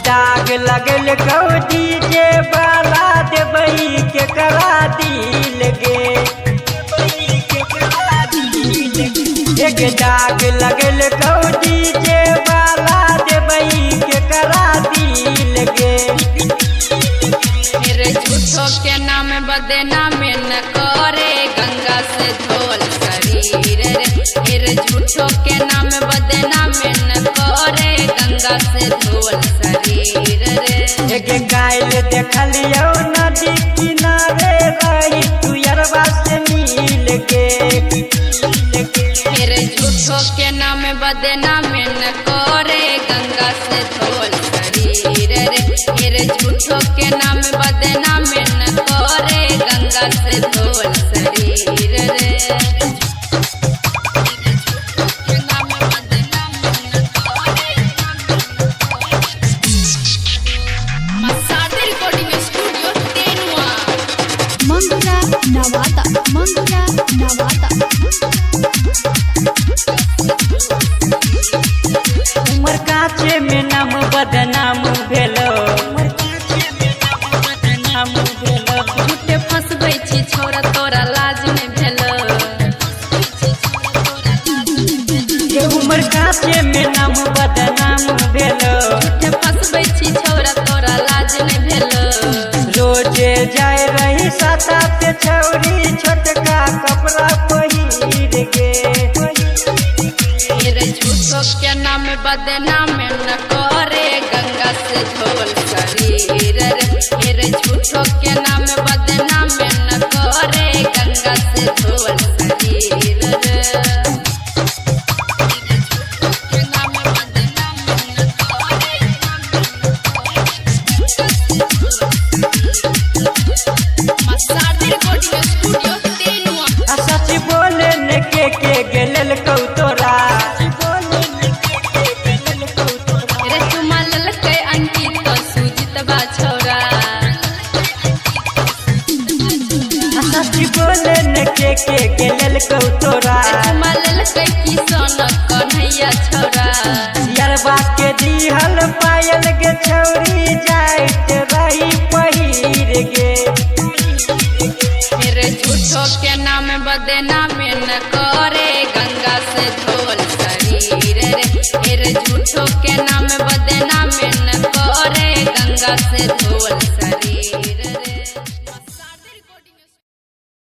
दाग लगल कौ डीजे वाला देबई के करा दिल गे। एक दाग लगल कौ डीजे वाला देबई के करा दिल गे। मेरे झूठों के नाम बदनाम न करे गंगा से धोल शरीर रे। मेरे झूठों के नाम बदनाम न करे गंगा से धोल शरीर रे। एक गायल देखलियो नदी किनारे रही तू यरवा से मिल के। मेरे झूठों के नाम बदनाम न करे गंगा से धोल शरीर रे। मेरे झूठों के नाम बदनाम न करे गंगा से धोल शरीर रे। मंगुरा नवादा, मंगुरा नवादा। उमर काचे में नाम बदनाम भेलो। झूठे फंसबै छी छोरा तोरा लाज नहीं भेलो। उमर काचे में नाम बदनाम भेलो। झूठे फंसबै छी छोरा तोरा लाज नहीं भेलो। रोजे जाए रही साता पे छौरी छोटका कपड़ा पहिर के। मेरे झूठों के नाम बदनाम न करे गंगा से धोल शरीर रे। मेरे झूठों के नाम बदनाम न करे गंगा से धोल शरीर रे। सच बोले ने के गेल कौ तोरा। रे तुमा ललकै अंकी तो सूजित बा छोरा। सच बोले ने के गेल कौ तोरा। तुमा ललकै की सोना कन्हैया छोरा। यरबा के दिहल पायल गे छौरी जाइत रही पहिर गे। मेरे झूठों के नाम बदनाम न करे गंगा से धोल शरीर रे। मेरे झूठों के नाम बदनाम न करे गंगा से धोल शरीर रे।